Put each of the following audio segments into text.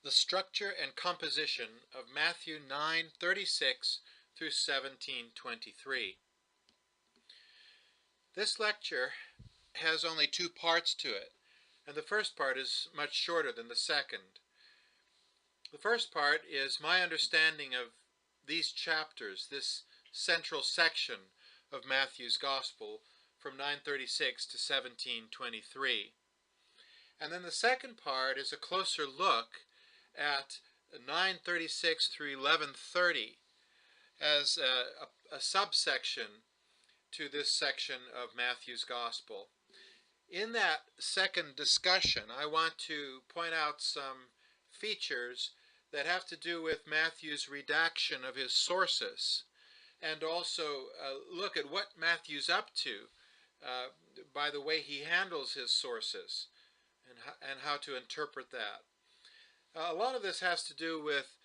the structure and composition of Matthew 9:36 through 17:23. This lecture has only two parts to it, and the first part is much shorter than the second. The first part is my understanding of these chapters, this central section of Matthew's Gospel from 9:36 to 17:23. And then the second part is a closer look at 9:36 through 11:30 as a subsection to this section of Matthew's Gospel. In that second discussion, I want to point out some features that have to do with Matthew's redaction of his sources, and also look at what Matthew's up to by the way he handles his sources and how to interpret that. A lot of this has to do with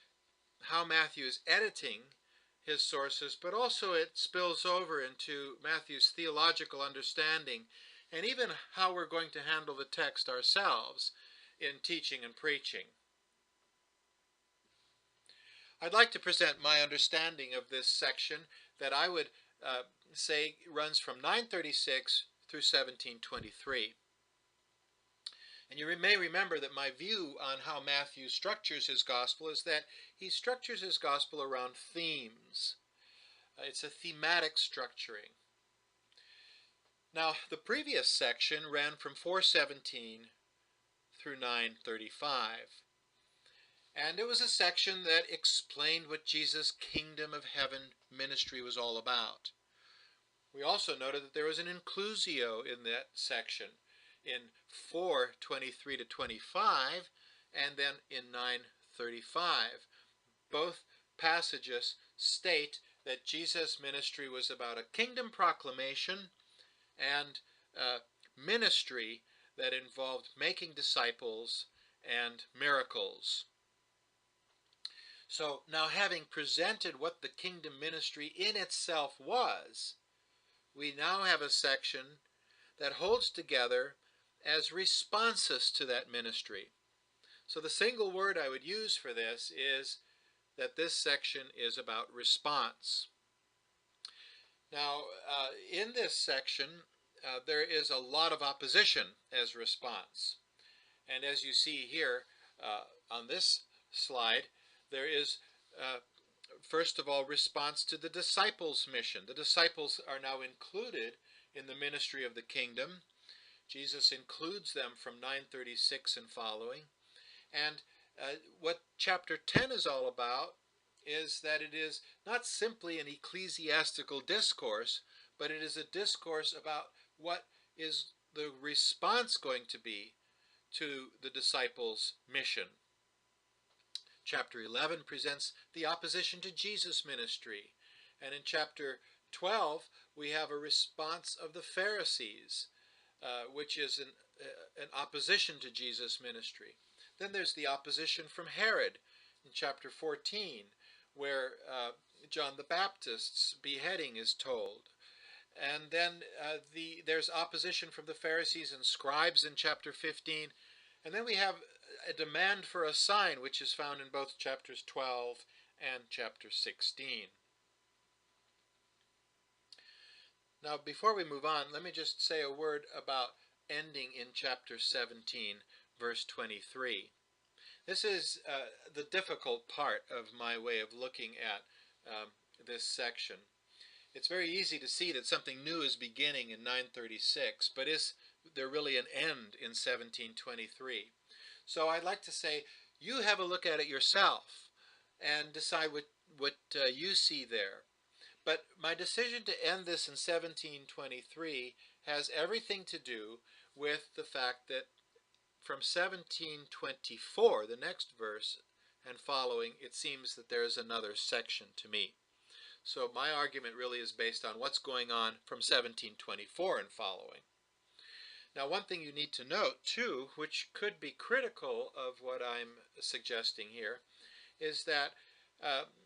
how Matthew is editing his sources, but also it spills over into Matthew's theological understanding and even how we're going to handle the text ourselves in teaching and preaching. I'd like to present my understanding of this section that I would say runs from 9:36 through 17:23. And you may remember that my view on how Matthew structures his gospel is that he structures his gospel around themes. It's a thematic structuring. Now, the previous section ran from 4:17 through 9:35. And it was a section that explained what Jesus' kingdom of heaven ministry was all about. We also noted that there was an inclusio in that section in 4:23 to 25 and then in 9:35. Both passages state that Jesus' ministry was about a kingdom proclamation and ministry that involved making disciples and miracles. So now, having presented what the kingdom ministry in itself was, we now have a section that holds together as responses to that ministry. So the single word I would use for this is that this section is about response. Now, in this section, there is a lot of opposition as response. And as you see here on this slide, there is, first of all, response to the disciples' mission. The disciples are now included in the ministry of the kingdom. Jesus includes them from 9:36 and following. And what chapter 10 is all about is that it is not simply an ecclesiastical discourse, but it is a discourse about what is the response going to be to the disciples' mission. Chapter 11 presents the opposition to Jesus' ministry. And in chapter 12, we have a response of the Pharisees, which is an opposition to Jesus' ministry. Then there's the opposition from Herod in chapter 14, where John the Baptist's beheading is told. And then there's opposition from the Pharisees and scribes in chapter 15. And then we have a demand for a sign, which is found in both chapters 12 and chapter 16. Now, before we move on, let me just say a word about ending in chapter 17, verse 23. This is the difficult part of my way of looking at this section. It's very easy to see that something new is beginning in 9:36, but is there really an end in 17:23? So I'd like to say, you have a look at it yourself and decide what you see there. But my decision to end this in 17:23 has everything to do with the fact that from 17:24, the next verse, and following, it seems that there is another section to me. So my argument really is based on what's going on from 17:24 and following. Now, one thing you need to note, too, which could be critical of what I'm suggesting here, is that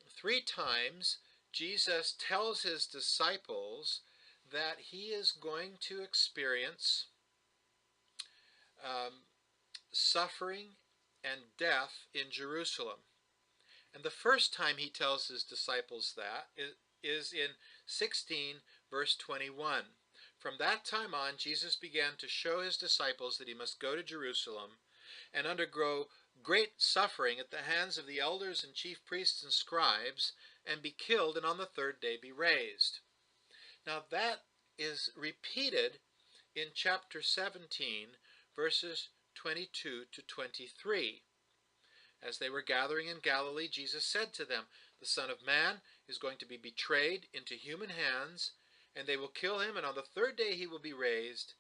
3 times Jesus tells his disciples that he is going to experience suffering and death in Jerusalem. And the first time he tells his disciples that is in 16, verse 21. From that time on, Jesus began to show his disciples that he must go to Jerusalem and undergo great suffering at the hands of the elders and chief priests and scribes, and be killed, and on the third day be raised. Now that is repeated in chapter 17, verses 22 to 23. As they were gathering in Galilee, Jesus said to them, "The Son of Man is going to be betrayed into human hands, and they will kill him, and on the third day he will be raised."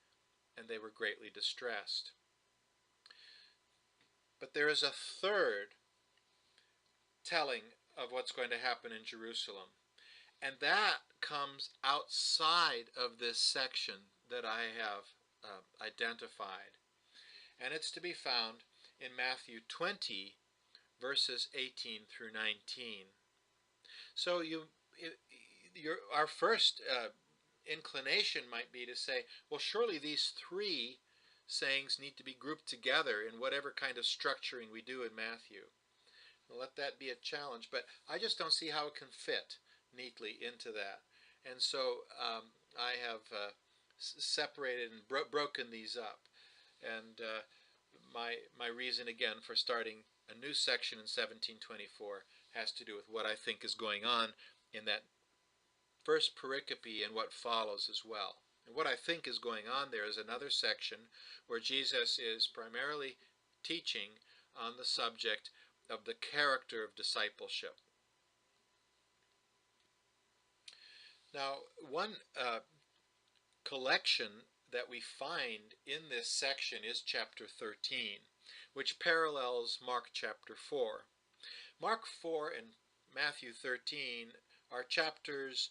And they were greatly distressed. But there is a third telling of what's going to happen in Jerusalem. And that comes outside of this section that I have identified. And it's to be found in Matthew 20, verses 18 through 19. So our first inclination might be to say, well, surely these three sayings need to be grouped together in whatever kind of structuring we do in Matthew. Let that be a challenge, but I just don't see how it can fit neatly into that. And so I have separated and broken these up. And my reason again for starting a new section in 1724 has to do with what I think is going on in that first pericope and what follows as well. And what I think is going on there is another section where Jesus is primarily teaching on the subject of the character of discipleship. Now, one collection that we find in this section is chapter 13, which parallels Mark chapter 4. Mark 4 and Matthew 13 are chapters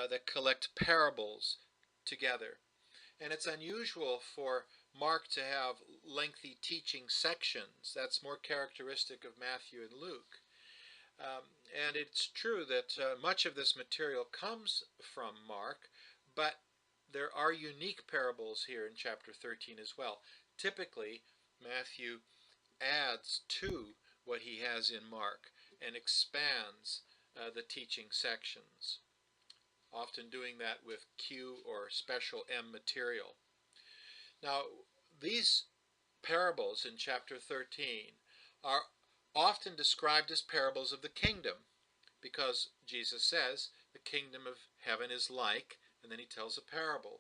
that collect parables together. And it's unusual for Mark to have lengthy teaching sections. That's more characteristic of Matthew and Luke. And it's true that much of this material comes from Mark, but there are unique parables here in chapter 13 as well. Typically, Matthew adds to what he has in Mark and expands the teaching sections, often doing that with Q or special M material. Now, these parables in chapter 13 are often described as parables of the kingdom, because Jesus says the kingdom of heaven is like, and then he tells a parable.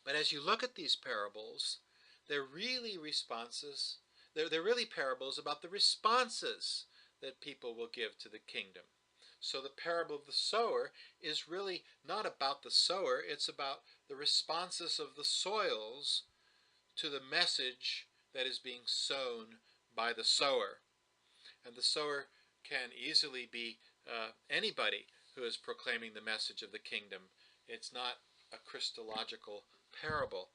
But as you look at these parables, they're really responses. They're really parables about the responses that people will give to the kingdom. So the parable of the sower is really not about the sower, it's about the responses of the soils to the message that is being sown by the sower. And the sower can easily be anybody who is proclaiming the message of the kingdom. It's not a Christological parable,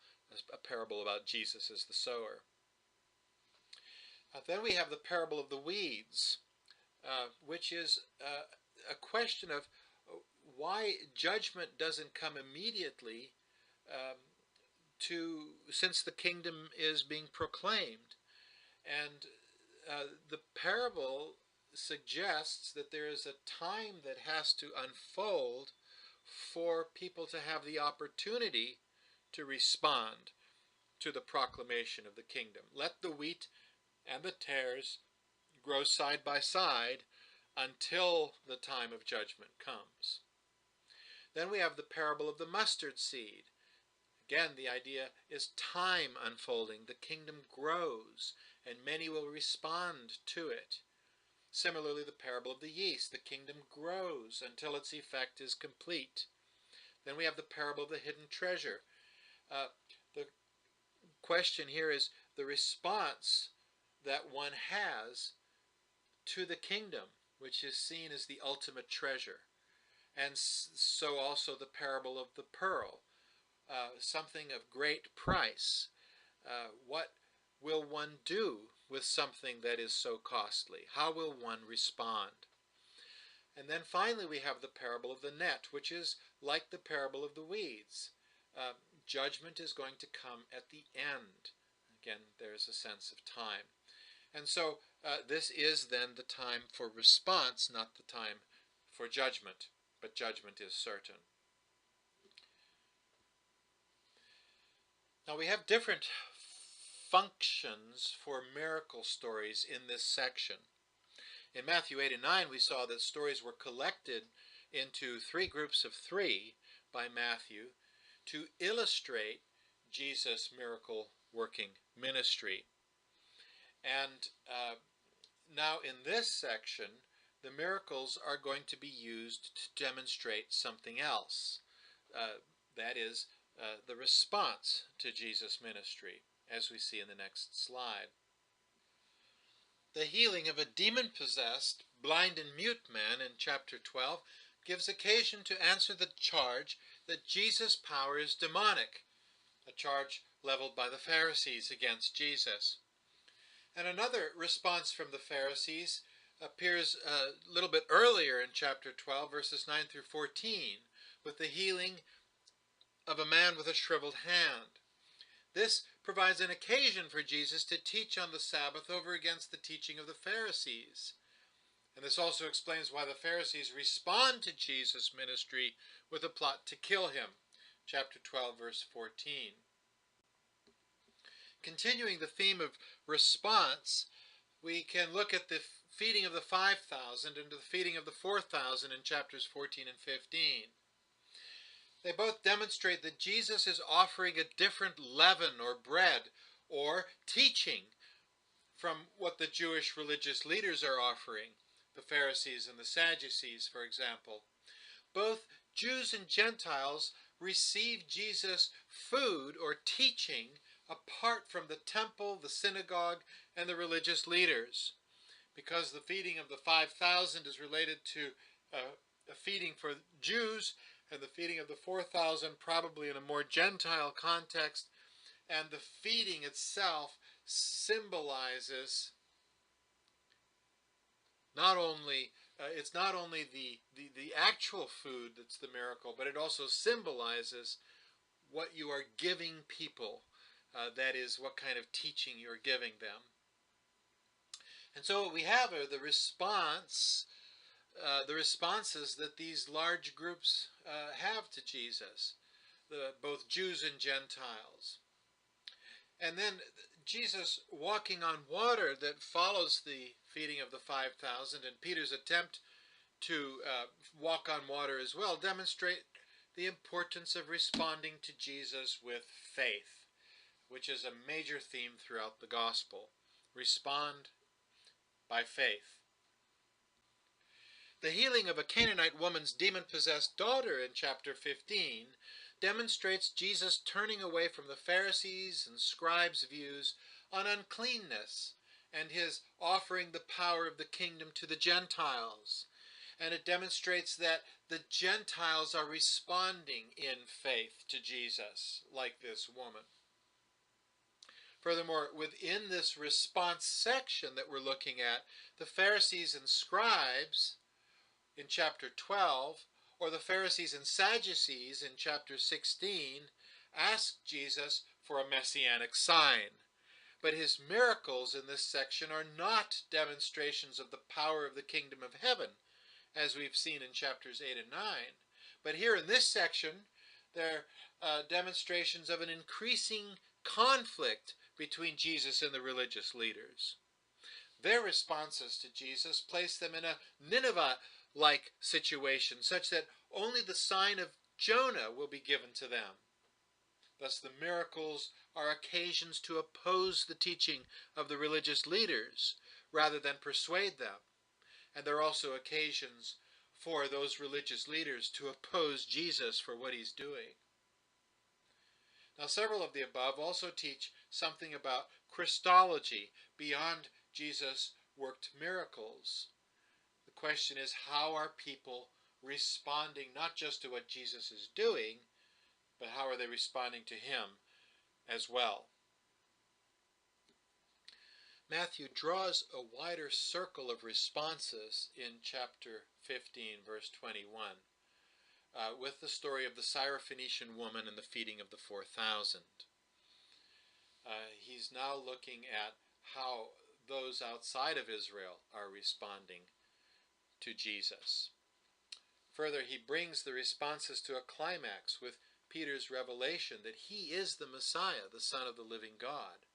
a parable about Jesus as the sower. Then we have the parable of the weeds, which is a question of why judgment doesn't come immediately since the kingdom is being proclaimed. And the parable suggests that there is a time that has to unfold for people to have the opportunity to respond to the proclamation of the kingdom. Let the wheat and the tares grow side by side until the time of judgment comes. Then we have the parable of the mustard seed. Again, the idea is time unfolding. The kingdom grows, and many will respond to it. Similarly, the parable of the yeast. The kingdom grows until its effect is complete. Then we have the parable of the hidden treasure. The question here is the response that one has to the kingdom, which is seen as the ultimate treasure. And so also the parable of the pearl, something of great price. What will one do with something that is so costly? How will one respond? And then finally we have the parable of the net, which is like the parable of the weeds. Judgment is going to come at the end. Again, there's a sense of time. And so this is then the time for response, not the time for judgment, but judgment is certain. Now we have different functions for miracle stories in this section. In Matthew 8 and 9 we saw that stories were collected into three groups of three by Matthew to illustrate Jesus' miracle working ministry. And now in this section, the miracles are going to be used to demonstrate something else. That is the response to Jesus' ministry, as we see in the next slide. The healing of a demon-possessed, blind and mute man in chapter 12 gives occasion to answer the charge that Jesus' power is demonic, a charge leveled by the Pharisees against Jesus. And another response from the Pharisees appears a little bit earlier in chapter 12, verses 9 through 14, with the healing of a man with a shriveled hand. This provides an occasion for Jesus to teach on the Sabbath over against the teaching of the Pharisees. And this also explains why the Pharisees respond to Jesus' ministry with a plot to kill him. Chapter 12, verse 14. Continuing the theme of response, we can look at the feeding of the 5,000 and the feeding of the 4,000 in chapters 14 and 15. They both demonstrate that Jesus is offering a different leaven or bread or teaching from what the Jewish religious leaders are offering, the Pharisees and the Sadducees, for example. Both Jews and Gentiles receive Jesus' food or teaching apart from the temple, the synagogue, and the religious leaders. Because the feeding of the 5,000 is related to a feeding for Jews, and the feeding of the 4,000 probably in a more Gentile context, and the feeding itself symbolizes not only it's not only the actual food that's the miracle, but it also symbolizes what you are giving people. That is, what kind of teaching you're giving them. And so what we have are the responses that these large groups have to Jesus, both Jews and Gentiles. And then Jesus walking on water that follows the feeding of the 5,000 and Peter's attempt to walk on water as well demonstrate the importance of responding to Jesus with faith, which is a major theme throughout the gospel. Respond by faith. The healing of a Canaanite woman's demon-possessed daughter in chapter 15 demonstrates Jesus turning away from the Pharisees' and scribes' views on uncleanness and his offering the power of the kingdom to the Gentiles. And it demonstrates that the Gentiles are responding in faith to Jesus, like this woman. Furthermore, within this response section that we're looking at, the Pharisees and scribes in chapter 12, or the Pharisees and Sadducees in chapter 16, asked Jesus for a messianic sign. But his miracles in this section are not demonstrations of the power of the kingdom of heaven, as we've seen in chapters 8 and 9. But here in this section, they're demonstrations of an increasing conflict between Jesus and the religious leaders. Their responses to Jesus place them in a Nineveh-like situation, such that only the sign of Jonah will be given to them. Thus the miracles are occasions to oppose the teaching of the religious leaders rather than persuade them. And they're also occasions for those religious leaders to oppose Jesus for what he's doing. Now, several of the above also teach something about Christology beyond Jesus' worked miracles. The question is, how are people responding not just to what Jesus is doing, but how are they responding to him as well? Matthew draws a wider circle of responses in chapter 15, verse 21. With the story of the Syrophoenician woman and the feeding of the 4,000. He's now looking at how those outside of Israel are responding to Jesus. Further, he brings the responses to a climax with Peter's revelation that he is the Messiah, the Son of the living God,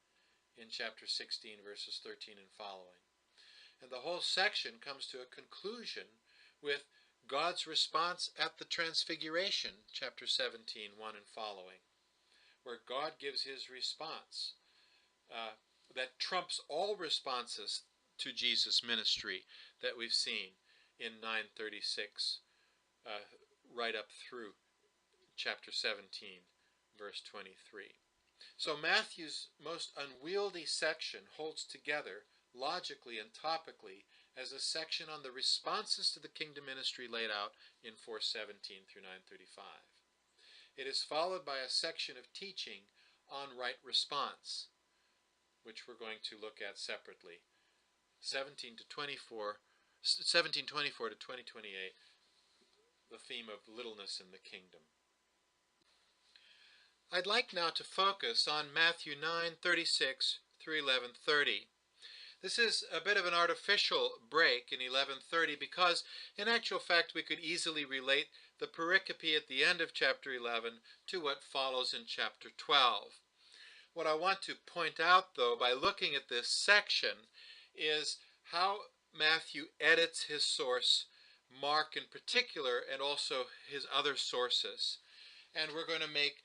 in chapter 16, verses 13 and following. And the whole section comes to a conclusion with God's response at the Transfiguration, chapter 17, 1 and following, where God gives his response that trumps all responses to Jesus' ministry that we've seen in 9:36, right up through chapter 17, verse 23. So Matthew's most unwieldy section holds together logically and topically as a section on the responses to the kingdom ministry laid out in 4:17 through 9:35. It is followed by a section of teaching on right response, which we're going to look at separately. 1724 to 2028, the theme of littleness in the kingdom. I'd like now to focus on Matthew 9:36 through 11:30. This is a bit of an artificial break in 11:30 because in actual fact we could easily relate the pericope at the end of chapter 11 to what follows in chapter 12. What I want to point out, though, by looking at this section is how Matthew edits his source, Mark in particular, and also his other sources. And we're going to make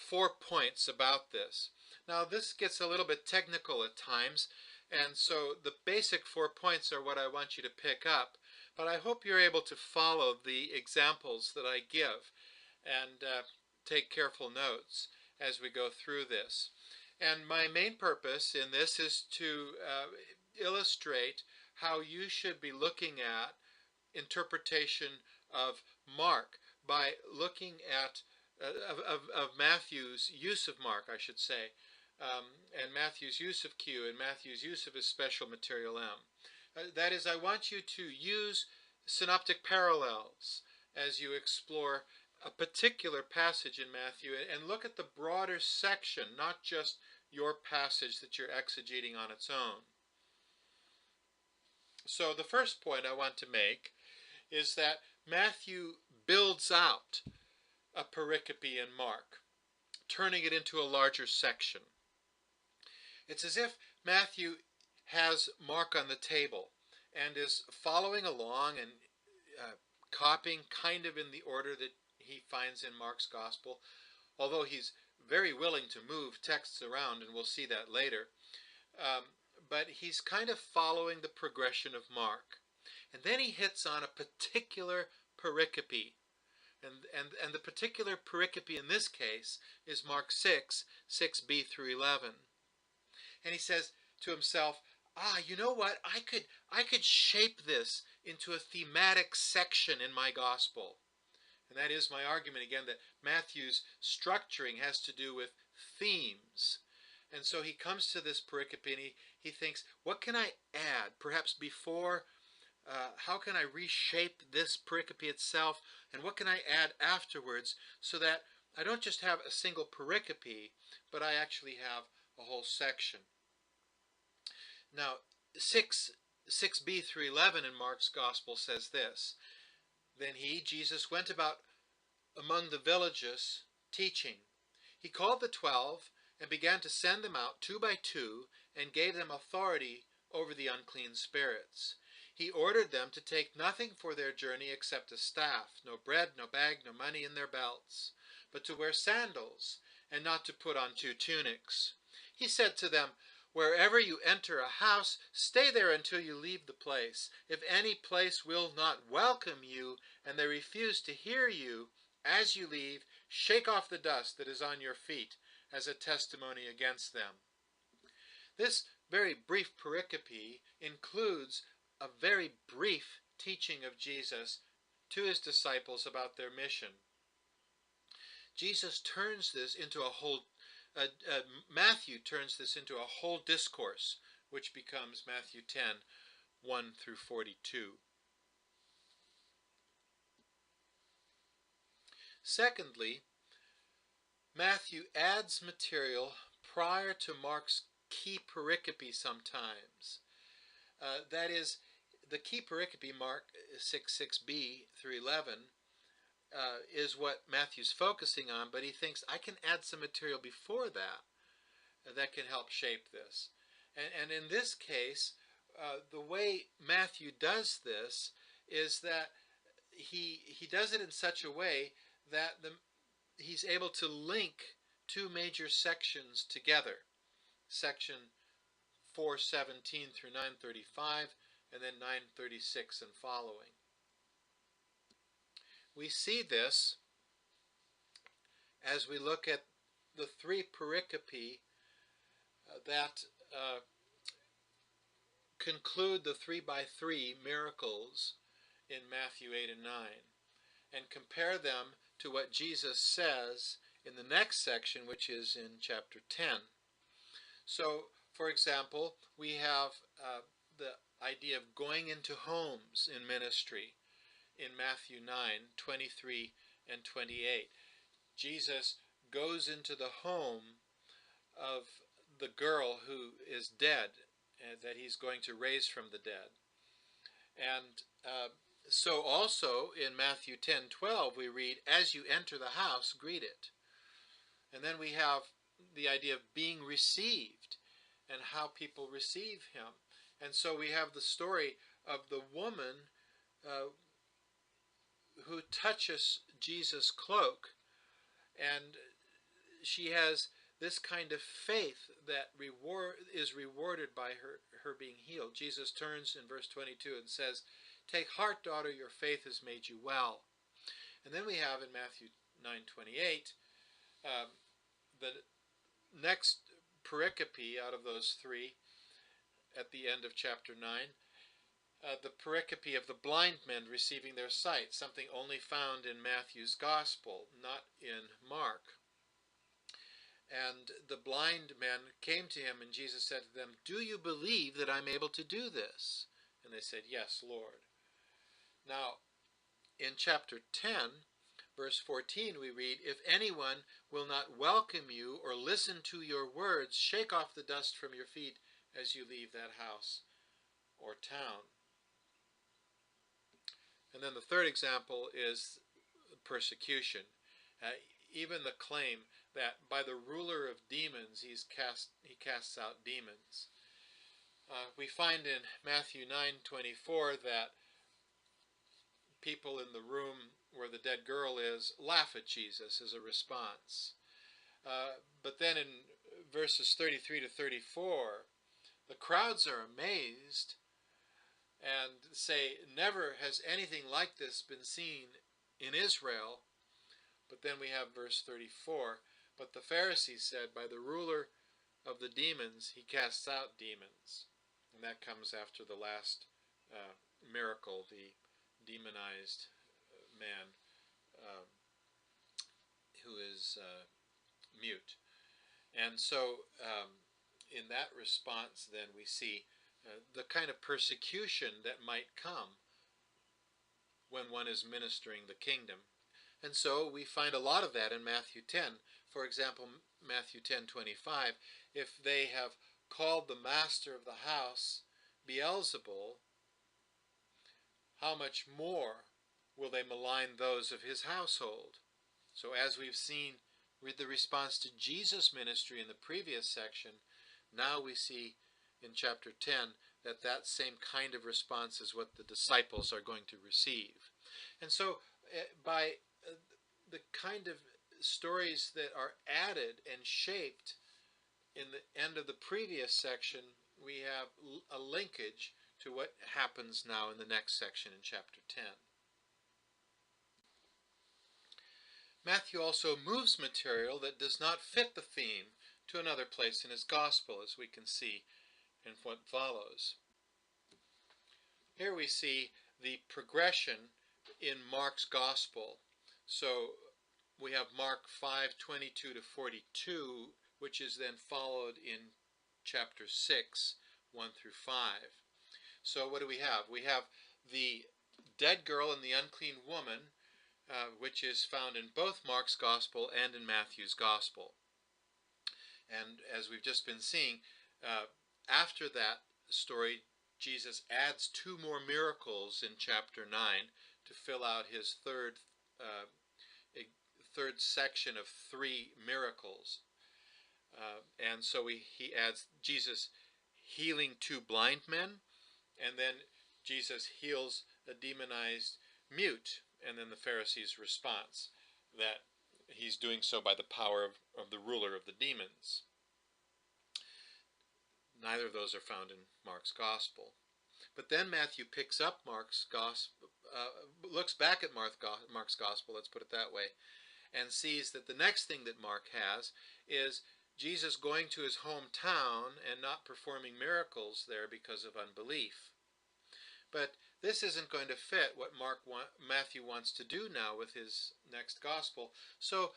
4 points about this. Now, this gets a little bit technical at times, and so the basic 4 points are what I want you to pick up. But I hope you're able to follow the examples that I give and take careful notes as we go through this. And my main purpose in this is to illustrate how you should be looking at interpretation of Mark by looking at of Matthew's use of Mark, I should say, and Matthew's use of Q and Matthew's use of his special material M. That is, I want you to use synoptic parallels as you explore a particular passage in Matthew and look at the broader section, not just your passage that you're exegeting on its own. So the first point I want to make is that Matthew builds out a pericope in Mark, turning it into a larger section. It's as if Matthew has Mark on the table and is following along and copying kind of in the order that he finds in Mark's gospel, although he's very willing to move texts around, and we'll see that later. But he's kind of following the progression of Mark. And then he hits on a particular pericope. And the particular pericope in this case is Mark 6, 6b through 11. And he says to himself, you know what? I could shape this into a thematic section in my gospel. And that is my argument again that Matthew's structuring has to do with themes. And so he comes to this pericope and he thinks, what can I add? Perhaps before, how can I reshape this pericope itself? And what can I add afterwards so that I don't just have a single pericope, but I actually have a whole section. Now, 6b through 11 in Mark's Gospel says this: Then he, Jesus, went about among the villages teaching. He called the 12 and began to send them out 2 by 2 and gave them authority over the unclean spirits. He ordered them to take nothing for their journey except a staff, no bread, no bag, no money in their belts, but to wear sandals and not to put on 2 tunics. He said to them, Wherever you enter a house, stay there until you leave the place. If any place will not welcome you, and they refuse to hear you, as you leave, shake off the dust that is on your feet as a testimony against them. This very brief pericope includes a very brief teaching of Jesus to his disciples about their mission. Jesus turns this into a whole Matthew turns this into a whole discourse, which becomes Matthew 10, 1 through 42. Secondly, Matthew adds material prior to Mark's key pericope sometimes. That is, the key pericope, Mark 6:6b through 11, is what Matthew's focusing on, but he thinks I can add some material before that can help shape this. And in this case, the way Matthew does this is that he does it in such a way that he's able to link two major sections together. Section 4:17 through 9:35, and then 9:36 and following. We see this as we look at the three pericope that conclude the 3x3 miracles in Matthew 8 and 9, and compare them to what Jesus says in the next section, which is in chapter 10. So, for example, we have the idea of going into homes in ministry in Matthew 9:23 and 28. Jesus goes into the home of the girl who is dead, and that he's going to raise from the dead. And so also in Matthew 10:12 we read, as you enter the house, greet it. And then we have the idea of being received and how people receive him. And so we have the story of the woman who touches Jesus' cloak, and she has this kind of faith that is rewarded by her being healed. Jesus turns in verse 22 and says, take heart, daughter, your faith has made you well. And then we have in Matthew 9:28 the next pericope out of those three at the end of chapter 9, the pericope of the blind men receiving their sight, something only found in Matthew's gospel, not in Mark. And the blind men came to him, and Jesus said to them, do you believe that I'm able to do this? And they said, yes, Lord. Now, in chapter 10, verse 14, we read, if anyone will not welcome you or listen to your words, shake off the dust from your feet as you leave that house or town. And then the third example is persecution. Even the claim that by the ruler of demons he casts out demons. We find in Matthew 9:24 that people in the room where the dead girl is laugh at Jesus as a response. But then in verses 33 to 34, the crowds are amazed and say, never has anything like this been seen in Israel. But then we have verse 34, but the Pharisees said, by the ruler of the demons, he casts out demons. And that comes after the last miracle, the demonized man who is mute. And so in that response, then we see the kind of persecution that might come when one is ministering the kingdom. And so we find a lot of that in Matthew 10. For example, Matthew 10:25, if they have called the master of the house Beelzebul, how much more will they malign those of his household? So as we've seen with the response to Jesus' ministry in the previous section, now we see in chapter 10 that that same kind of response is what the disciples are going to receive. And so by the kind of stories that are added and shaped in the end of the previous section, we have a linkage to what happens now in the next section in chapter 10. Matthew also moves material that does not fit the theme to another place in his gospel, as we can see in what follows. Here we see the progression in Mark's gospel. So we have Mark 5:22 to 42, which is then followed in chapter 6, 1 through 5. So what do we have? We have the dead girl and the unclean woman, which is found in both Mark's gospel and in Matthew's gospel. And as we've just been seeing, After that story, Jesus adds two more miracles in chapter 9 to fill out his uh, third section of three miracles. And so he adds Jesus healing two blind men, and then Jesus heals a demonized mute, and then the Pharisees' response that he's doing so by the power of the ruler of the demons. Neither of those are found in Mark's gospel. But then Matthew picks up Mark's gospel, looks back at Mark's gospel, let's put it that way, and sees that the next thing that Mark has is Jesus going to his hometown and not performing miracles there because of unbelief. But this isn't going to fit what Matthew wants to do now with his next gospel. So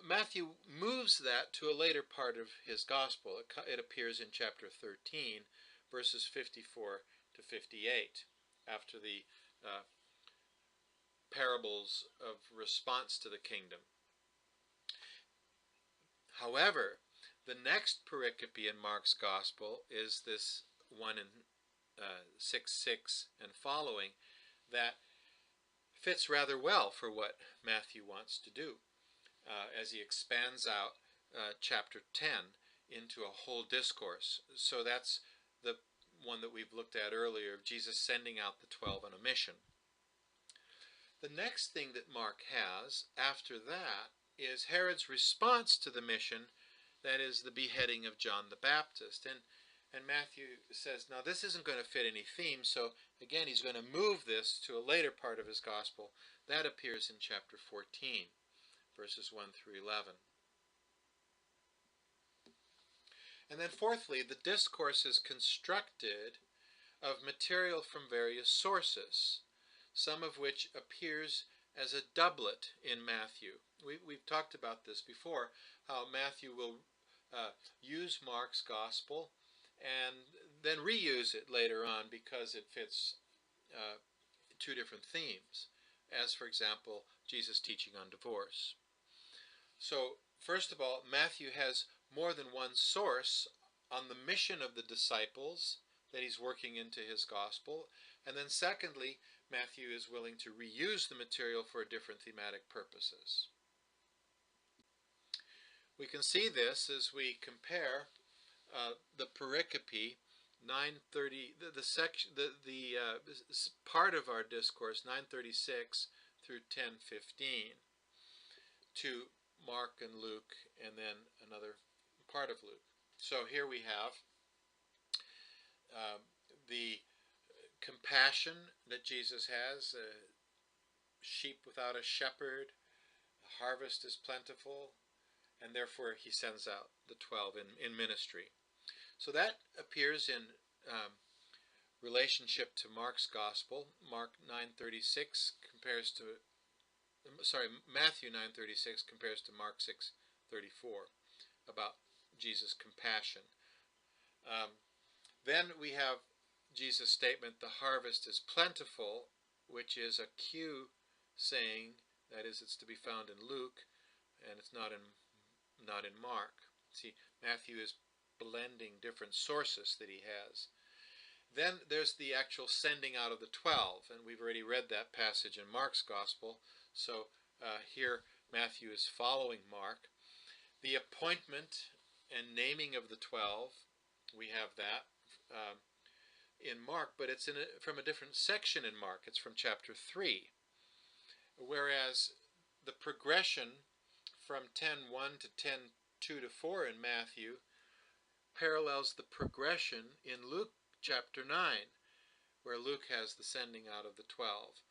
Matthew moves that to a later part of his gospel. It appears in chapter 13, verses 54 to 58, after the parables of response to the kingdom. However, the next pericope in Mark's gospel is this one in 6:6 and following that fits rather well for what Matthew wants to do as he expands out chapter 10 into a whole discourse. So that's the one that we've looked at earlier, of Jesus sending out the 12 on a mission. The next thing that Mark has after that is Herod's response to the mission, that is the beheading of John the Baptist. And Matthew says, now this isn't going to fit any theme, so again he's going to move this to a later part of his gospel. That appears in chapter 14, verses 1 through 11. And then fourthly, the discourse is constructed of material from various sources, some of which appears as a doublet in Matthew. We've talked about this before, how Matthew will use Mark's gospel and then reuse it later on because it fits two different themes, as for example, Jesus teaching on divorce. So first of all, Matthew has more than one source on the mission of the disciples that he's working into his gospel. And then secondly, Matthew is willing to reuse the material for different thematic purposes. We can see this as we compare the pericope 930, the part of our discourse 936 through 1015 to Mark and Luke, and then another part of Luke. So here we have the compassion that Jesus has, sheep without a shepherd, the harvest is plentiful, and therefore he sends out the 12 in ministry. So that appears in relationship to Mark's gospel. Matthew 9:36 compares to Mark 6:34 about Jesus' compassion. Then we have Jesus' statement, the harvest is plentiful, which is a Q saying, that is, it's to be found in Luke, and it's not in Mark. See, Matthew is blending different sources that he has. Then there's the actual sending out of the 12, and we've already read that passage in Mark's gospel, so here Matthew is following Mark. The appointment and naming of the 12, we have that in Mark, but it's from a different section in Mark. It's from chapter 3, whereas the progression from 10:1 to 10:2 to 4 in Matthew parallels the progression in Luke chapter 9, where Luke has the sending out of the 12.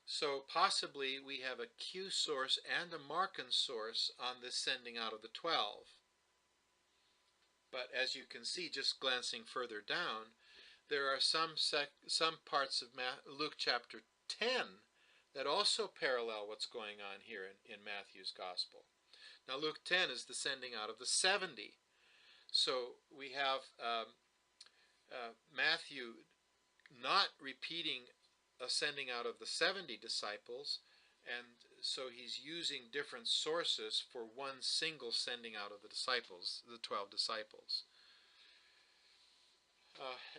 So possibly we have a Q source and a Markan source on this sending out of the 12. But as you can see, just glancing further down, there are some parts of Luke chapter 10 that also parallel what's going on here in Matthew's gospel. Now Luke 10 is the sending out of the 70. So we have Matthew not repeating a sending out of the 70 disciples, and so he's using different sources for one single sending out of the disciples, the 12 disciples.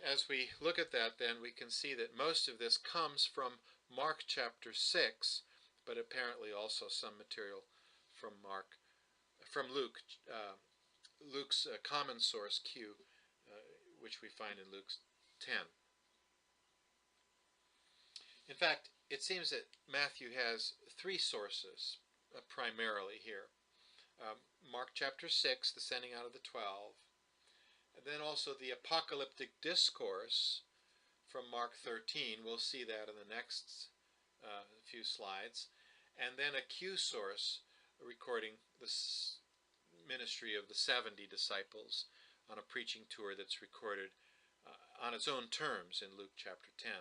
As we look at that, then, we can see that most of this comes from Mark chapter 6, but apparently also some material from Luke, Luke's common source Q, which we find in Luke 10. In fact, it seems that Matthew has three sources primarily here. Mark chapter 6, the sending out of the 12, and then also the apocalyptic discourse from Mark 13. We'll see that in the next few slides. And then a Q source recording the ministry of the 70 disciples on a preaching tour that's recorded on its own terms in Luke chapter 10.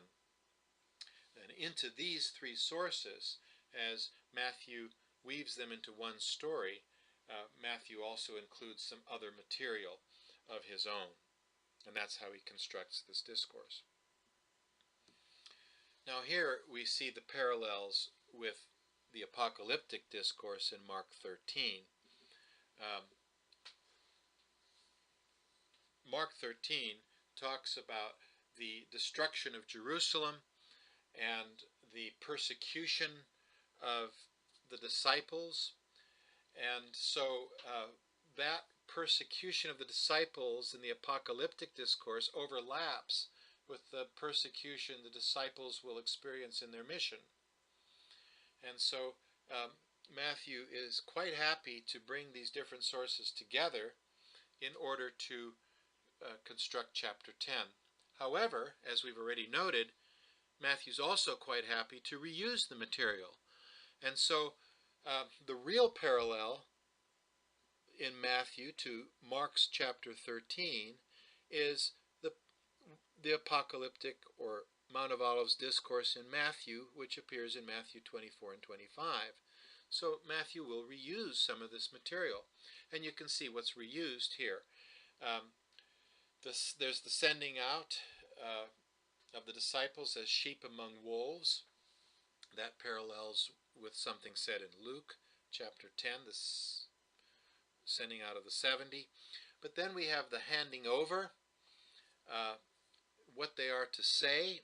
And into these three sources, as Matthew weaves them into one story, Matthew also includes some other material of his own. And that's how he constructs this discourse. Now here we see the parallels with the apocalyptic discourse in Mark 13. Mark 13 talks about the destruction of Jerusalem and the persecution of the disciples. And so that persecution of the disciples in the apocalyptic discourse overlaps with the persecution the disciples will experience in their mission. And so Matthew is quite happy to bring these different sources together in order to construct chapter 10. However, as we've already noted, Matthew's also quite happy to reuse the material. And so the real parallel in Matthew to Mark's chapter 13 is the apocalyptic or Mount of Olives discourse in Matthew, which appears in Matthew 24 and 25. So Matthew will reuse some of this material. And you can see what's reused here. There's the sending out of the disciples as sheep among wolves. That parallels with something said in Luke chapter 10, the sending out of the 70. But then we have the handing over, what they are to say.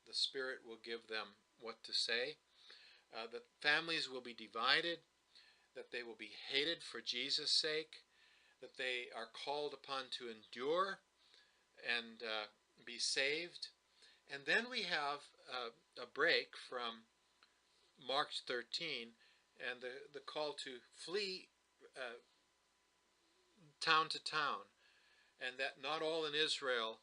The Spirit will give them what to say. That families will be divided, that they will be hated for Jesus' sake, that they are called upon to endure and be saved. And then we have a break from Mark 13 and the call to flee town to town, and that not all in Israel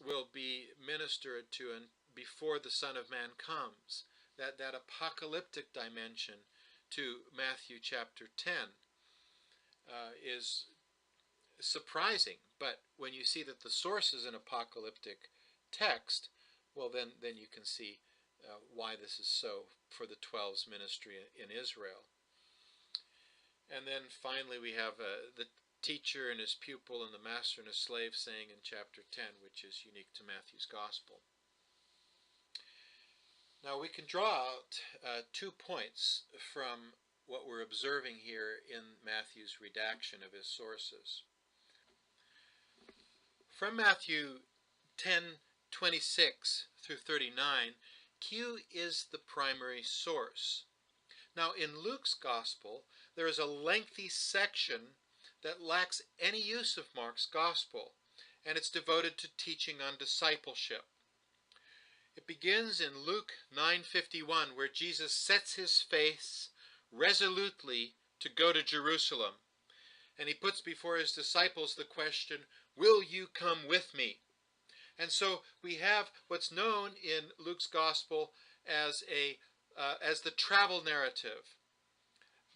will be ministered to and before the Son of Man comes. That apocalyptic dimension to Matthew chapter 10 is surprising, but when you see that the source is an apocalyptic text, well then you can see why this is so for the 12's ministry in Israel. And then finally we have the teacher and his pupil and the master and his slave saying in chapter 10, which is unique to Matthew's gospel. Now we can draw out 2 points from what we're observing here in Matthew's redaction of his sources. From Matthew 10:26 through 39, Q is the primary source. Now in Luke's gospel, there is a lengthy section that lacks any use of Mark's gospel, and it's devoted to teaching on discipleship. It begins in Luke 9:51, where Jesus sets his face resolutely to go to Jerusalem. And he puts before his disciples the question, will you come with me? And so we have what's known in Luke's gospel as the travel narrative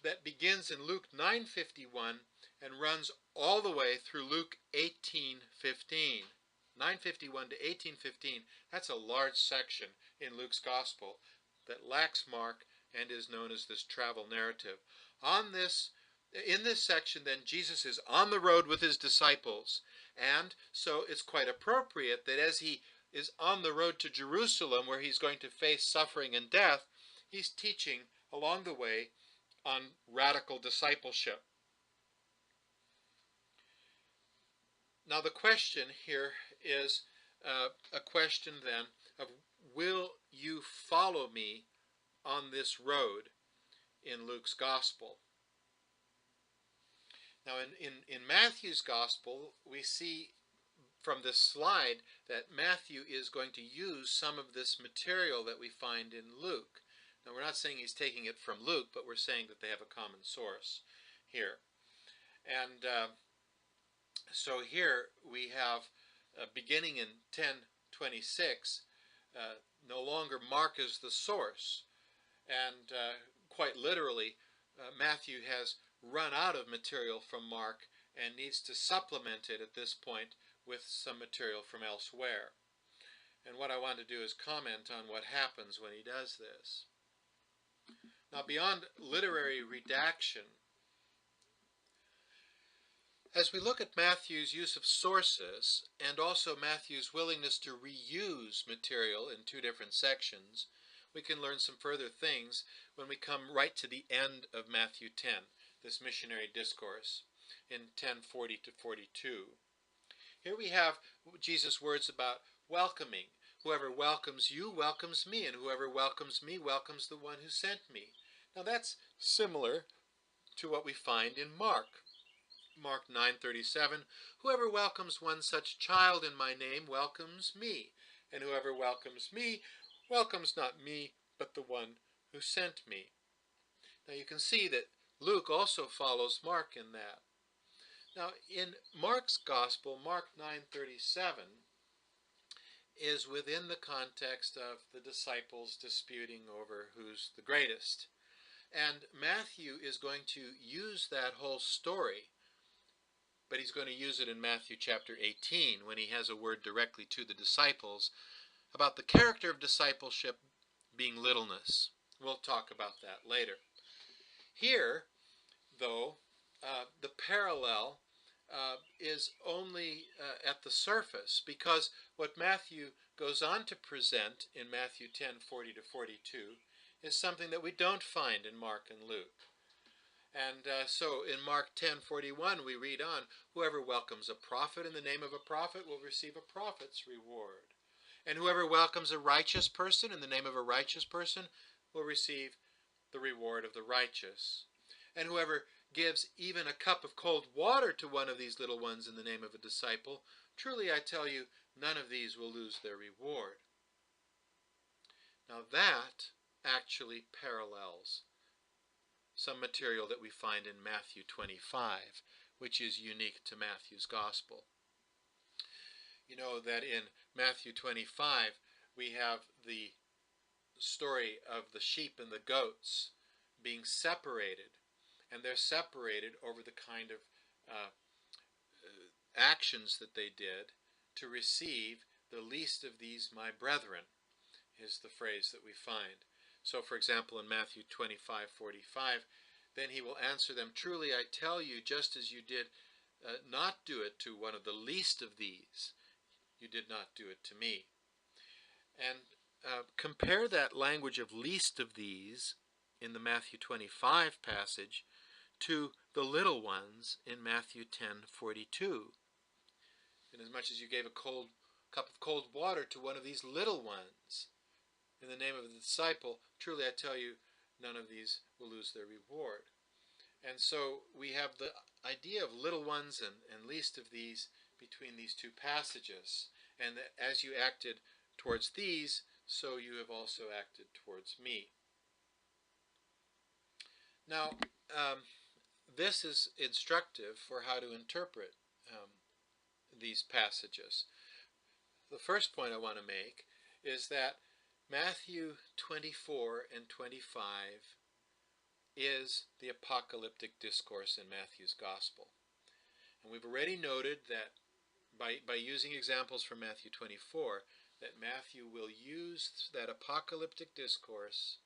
that begins in Luke 9:51 and runs all the way through Luke 18:15. 9:51 to 18:15, that's a large section in Luke's gospel that lacks Mark and is known as this travel narrative. In this section, then, Jesus is on the road with his disciples, and so it's quite appropriate that as he is on the road to Jerusalem, where he's going to face suffering and death, he's teaching along the way on radical discipleship. Now the question here is a question then of, will you follow me on this road in Luke's Gospel? Now in Matthew's Gospel, we see from this slide that Matthew is going to use some of this material that we find in Luke. Now we're not saying he's taking it from Luke, but we're saying that they have a common source here. And so here we have, beginning in 10:26, no longer Mark is the source. And quite literally, Matthew has run out of material from Mark and needs to supplement it at this point with some material from elsewhere. And what I want to do is comment on what happens when he does this. Now, beyond literary redaction, as we look at Matthew's use of sources, and also Matthew's willingness to reuse material in two different sections, we can learn some further things when we come right to the end of Matthew 10, this missionary discourse, in 10:40 to 42. Here we have Jesus' words about welcoming. Whoever welcomes you welcomes me, and whoever welcomes me welcomes the one who sent me. Now that's similar to what we find in Mark. Mark 9:37, whoever welcomes one such child in my name welcomes me, and whoever welcomes me welcomes not me, but the one who sent me. Now you can see that Luke also follows Mark in that. Now in Mark's Gospel, Mark 9:37 is within the context of the disciples disputing over who's the greatest. And Matthew is going to use that whole story, but he's going to use it in Matthew chapter 18 when he has a word directly to the disciples about the character of discipleship being littleness. We'll talk about that later. Here, though, the parallel is only at the surface, because what Matthew goes on to present in Matthew 10:40 to 42 is something that we don't find in Mark and Luke. And so in Mark 10:41 we read on, whoever welcomes a prophet in the name of a prophet will receive a prophet's reward. And whoever welcomes a righteous person in the name of a righteous person will receive the reward of the righteous. And whoever gives even a cup of cold water to one of these little ones in the name of a disciple, truly I tell you, none of these will lose their reward. Now that actually parallels some material that we find in Matthew 25, which is unique to Matthew's Gospel. You know that in Matthew 25 we have the story of the sheep and the goats being separated, and they're separated over the kind of actions that they did to receive the least of these my brethren, is the phrase that we find. So for example in Matthew 25:45, then he will answer them, truly I tell you, just as you did not do it to one of the least of these, you did not do it to me. And compare that language of least of these in the Matthew 25 passage to the little ones in Matthew 10:42. Inasmuch as you gave a cup of cold water to one of these little ones in the name of the disciple, truly I tell you, none of these will lose their reward. And so we have the idea of little ones and least of these between these two passages. And that as you acted towards these, so you have also acted towards me. Now, this is instructive for how to interpret these passages. The first point I want to make is that Matthew 24 and 25 is the apocalyptic discourse in Matthew's Gospel. And we've already noted that by using examples from Matthew 24, that Matthew will use that apocalyptic discourse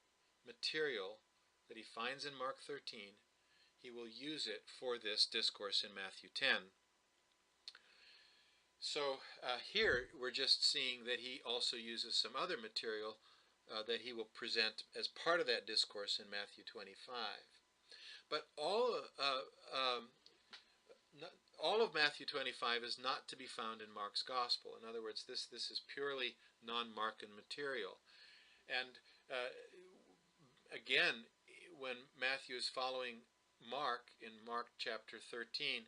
material that he finds in Mark 13, he will use it for this discourse in Matthew 10. So here we're just seeing that he also uses some other material that he will present as part of that discourse in Matthew 25. But all of Matthew 25 is not to be found in Mark's Gospel. In other words, this is purely non-Markan material. And again, when Matthew is following Mark in Mark chapter 13,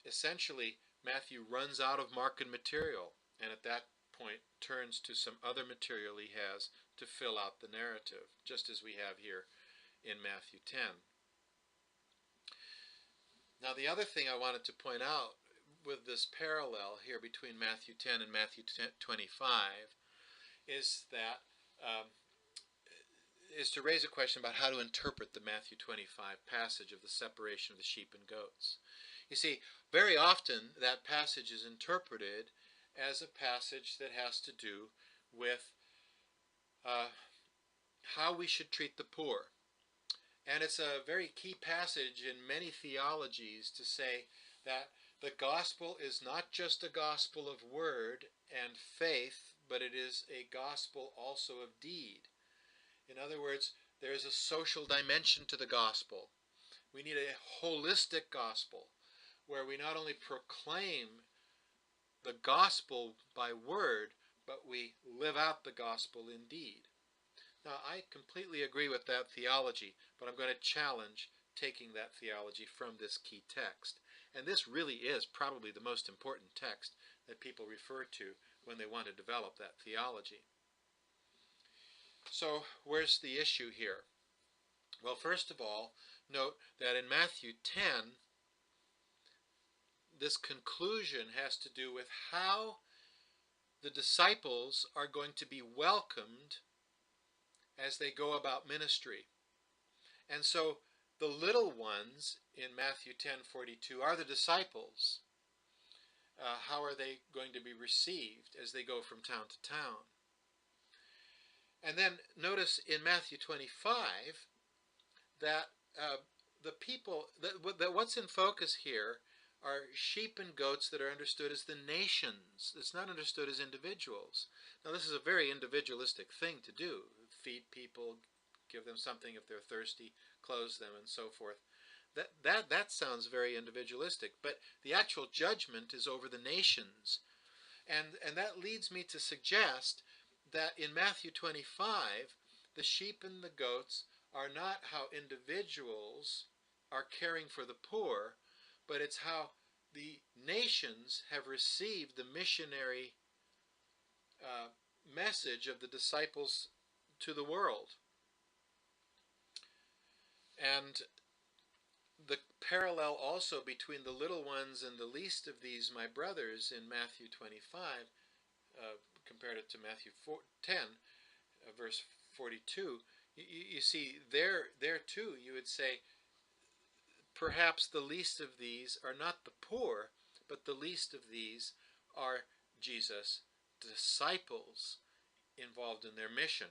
essentially Matthew runs out of Markan material, and at that point turns to some other material he has to fill out the narrative, just as we have here in Matthew 10. Now, the other thing I wanted to point out with this parallel here between Matthew 10 and Matthew 25 is that is to raise a question about how to interpret the Matthew 25 passage of the separation of the sheep and goats. You see, very often that passage is interpreted as a passage that has to do with how we should treat the poor. And it's a very key passage in many theologies to say that the gospel is not just a gospel of word and faith, but it is a gospel also of deed. In other words, there is a social dimension to the gospel. We need a holistic gospel where we not only proclaim the gospel by word, but we live out the gospel in deed. Now, I completely agree with that theology, but I'm going to challenge taking that theology from this key text. And this really is probably the most important text that people refer to when they want to develop that theology. So, where's the issue here? Well, first of all, note that in Matthew 10, this conclusion has to do with how the disciples are going to be welcomed as they go about ministry. And so the little ones in Matthew 10:42 are the disciples. How are they going to be received as they go from town to town? And then notice in Matthew 25 that the people, that what's in focus here are sheep and goats that are understood as the nations. It's not understood as individuals. Now, this is a very individualistic thing to do. Feed people, give them something if they're thirsty, clothe them, and so forth. That sounds very individualistic, but the actual judgment is over the nations. And that leads me to suggest that in Matthew 25, the sheep and the goats are not how individuals are caring for the poor, but it's how the nations have received the missionary message of the disciples to the world. And the parallel also between the little ones and the least of these, my brothers, in Matthew 25, compared it to Matthew 10, verse 42, you see there too you would say, perhaps the least of these are not the poor, but the least of these are Jesus' disciples involved in their mission.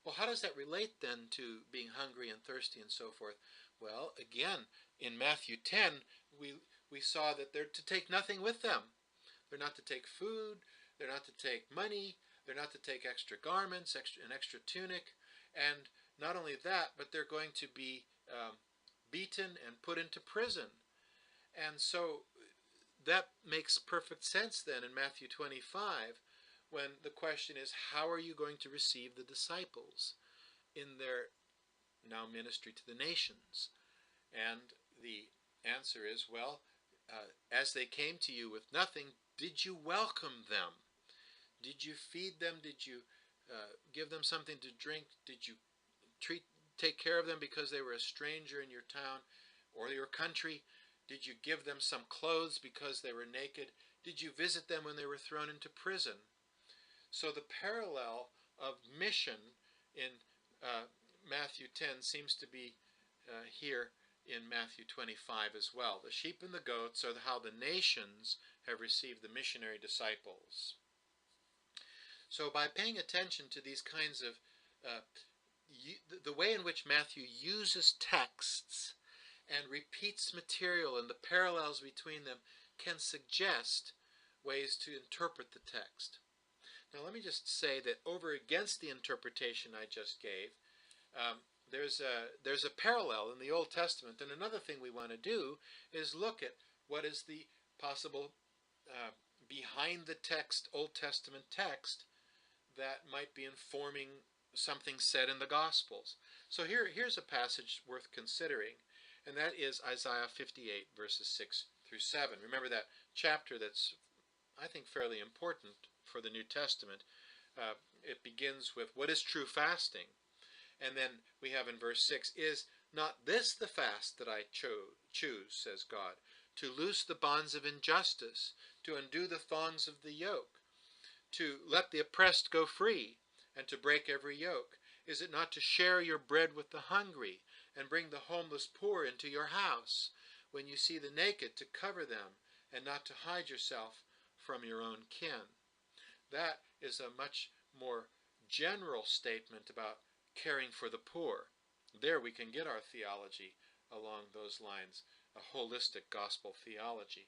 Well, how does that relate then to being hungry and thirsty and so forth? Well, again, in Matthew 10, we saw that they're to take nothing with them. They're not to take food, they're not to take money, they're not to take extra garments, an extra tunic, and not only that, but they're going to be beaten and put into prison. And so that makes perfect sense then in Matthew 25, when the question is, how are you going to receive the disciples in their now ministry to the nations? And the answer is, well, as they came to you with nothing, did you welcome them? Did you feed them? Did you give them something to drink? Did you take care of them because they were a stranger in your town or your country? Did you give them some clothes because they were naked? Did you visit them when they were thrown into prison? So the parallel of mission in Matthew 10 seems to be here in Matthew 25 as well. The sheep and the goats are how the nations have received the missionary disciples. So by paying attention to these kinds of the way in which Matthew uses texts and repeats material and the parallels between them can suggest ways to interpret the text. Now let me just say that over against the interpretation I just gave, there's a parallel in the Old Testament. And another thing we want to do is look at what is the possible uh, behind the text, Old Testament text, that might be informing something said in the Gospels. So here's a passage worth considering, and that is Isaiah 58, verses 6 through 7. Remember that chapter that's, I think, fairly important for the New Testament. It begins with, what is true fasting? And then we have in verse 6, is not this the fast that I choose, says God, to loose the bonds of injustice, to undo the thongs of the yoke, to let the oppressed go free, and to break every yoke? Is it not to share your bread with the hungry, and bring the homeless poor into your house? When you see the naked, to cover them, and not to hide yourself from your own kin. That is a much more general statement about caring for the poor. There we can get our theology along those lines, a holistic gospel theology.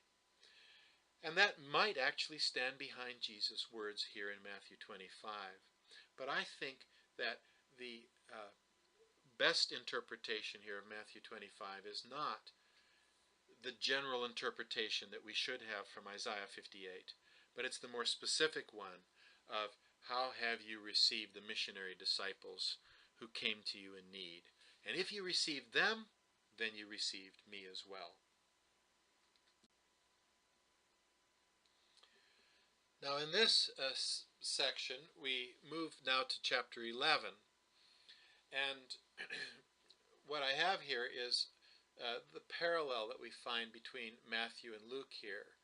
And that might actually stand behind Jesus' words here in Matthew 25. But I think that the best interpretation here of Matthew 25 is not the general interpretation that we should have from Isaiah 58, but it's the more specific one of how have you received the missionary disciples who came to you in need. And if you received them, then you received me as well. Now in this section, we move now to chapter 11. And what I have here is the parallel that we find between Matthew and Luke here.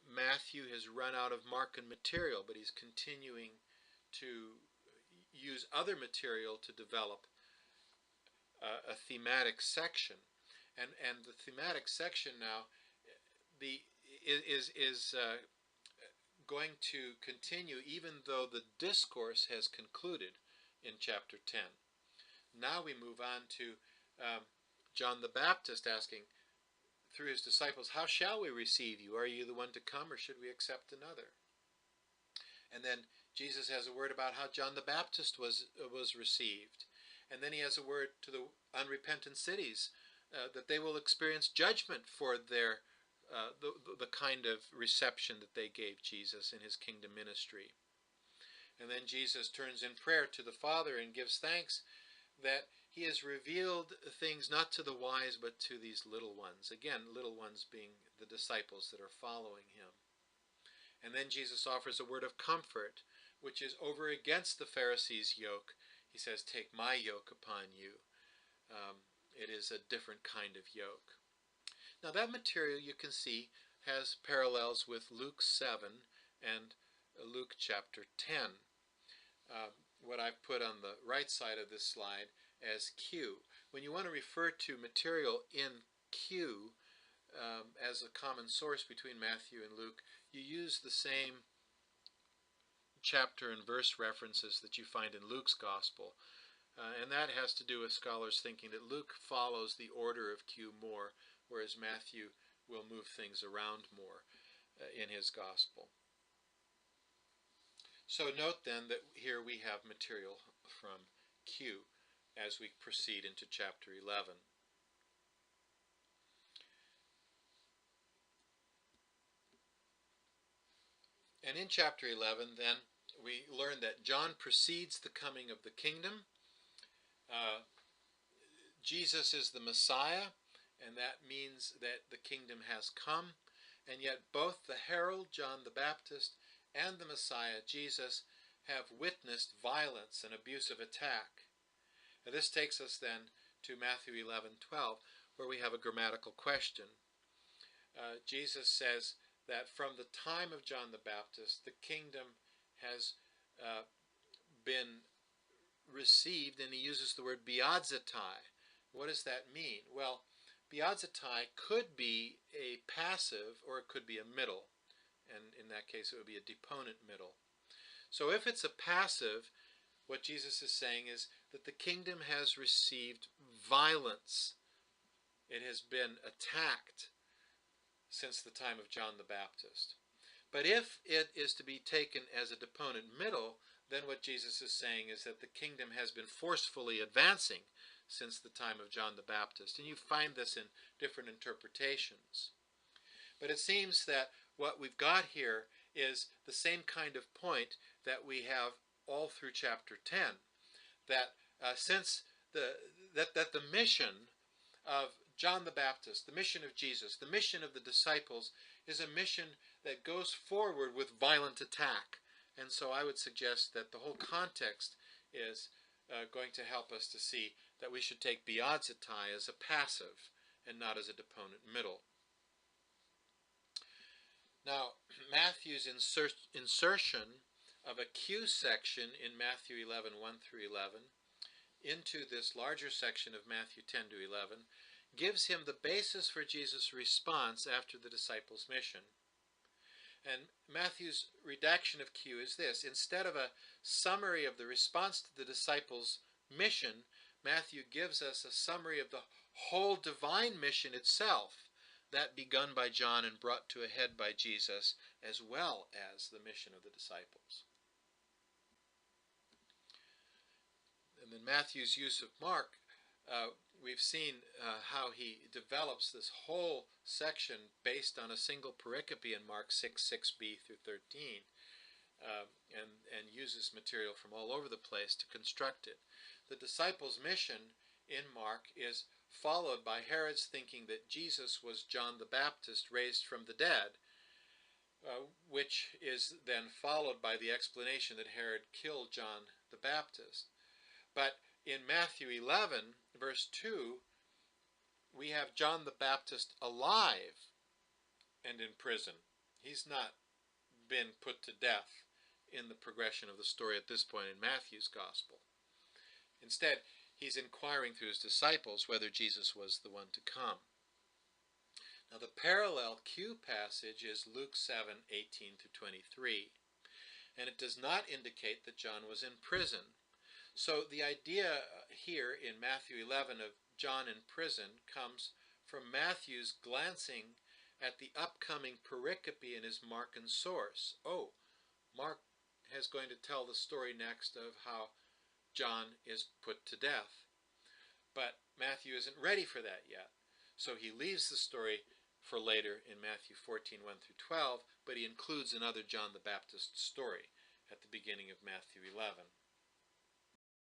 Matthew has run out of Markan material, but he's continuing to use other material to develop a thematic section. And the thematic section now is going to continue even though the discourse has concluded in chapter 10. Now we move on to John the Baptist asking through his disciples, how shall we receive you? Are you the one to come, or should we accept another? And then Jesus has a word about how John the Baptist was received. And then he has a word to the unrepentant cities that they will experience judgment for their the kind of reception that they gave Jesus in his kingdom ministry. And then Jesus turns in prayer to the Father and gives thanks that he has revealed things not to the wise but to these little ones. Again, little ones being the disciples that are following him. And then Jesus offers a word of comfort, which is over against the Pharisees' yoke. He says, take my yoke upon you. It is a different kind of yoke. Now that material, you can see, has parallels with Luke 7 and Luke chapter 10. What I've put on the right side of this slide as Q. When you want to refer to material in Q as a common source between Matthew and Luke, you use the same chapter and verse references that you find in Luke's Gospel. And that has to do with scholars thinking that Luke follows the order of Q more, whereas Matthew will move things around more in his Gospel. So note then that here we have material from Q as we proceed into chapter 11. And in chapter 11 then we learn that John precedes the coming of the kingdom. Jesus is the Messiah, and that means that the kingdom has come. And yet both the herald, John the Baptist, and the Messiah, Jesus, have witnessed violence and abusive attack. Now, this takes us then to Matthew 11:12, where we have a grammatical question. Jesus says that from the time of John the Baptist, the kingdom has been received, and he uses the word biadzatai. What does that mean? Well, biadzatai could be a passive or it could be a middle, and in that case it would be a deponent middle. So if it's a passive, what Jesus is saying is that the kingdom has received violence. It has been attacked since the time of John the Baptist. But if it is to be taken as a deponent middle, then what Jesus is saying is that the kingdom has been forcefully advancing since the time of John the Baptist. And you find this in different interpretations. But it seems that what we've got here is the same kind of point that we have all through chapter 10, that since the mission of John the Baptist, the mission of Jesus, the mission of the disciples is a mission that goes forward with violent attack. And so I would suggest that the whole context is going to help us to see that we should take biadzattai as a passive and not as a deponent middle. Now, Matthew's insertion of a Q section in Matthew 11, 1 through 11, into this larger section of Matthew 10 to 11, gives him the basis for Jesus' response after the disciples' mission. And Matthew's redaction of Q is this: instead of a summary of the response to the disciples' mission, Matthew gives us a summary of the whole divine mission itself, that begun by John and brought to a head by Jesus, as well as the mission of the disciples. And then Matthew's use of Mark, we've seen how he develops this whole section based on a single pericope in Mark 6, 6b through 13, and uses material from all over the place to construct it. The disciples' mission in Mark is followed by Herod's thinking that Jesus was John the Baptist raised from the dead, which is then followed by the explanation that Herod killed John the Baptist. But in Matthew 11, verse 2, we have John the Baptist alive and in prison. He's not been put to death in the progression of the story at this point in Matthew's Gospel. Instead, he's inquiring through his disciples whether Jesus was the one to come. Now, the parallel Q passage is Luke 7, 18 to 23, and it does not indicate that John was in prison. So the idea here in Matthew 11 of John in prison comes from Matthew's glancing at the upcoming pericope in his Markan source. Oh, Mark is going to tell the story next of how John is put to death. But Matthew isn't ready for that yet. So he leaves the story for later in Matthew 14, 1 through 12, but he includes another John the Baptist story at the beginning of Matthew 11.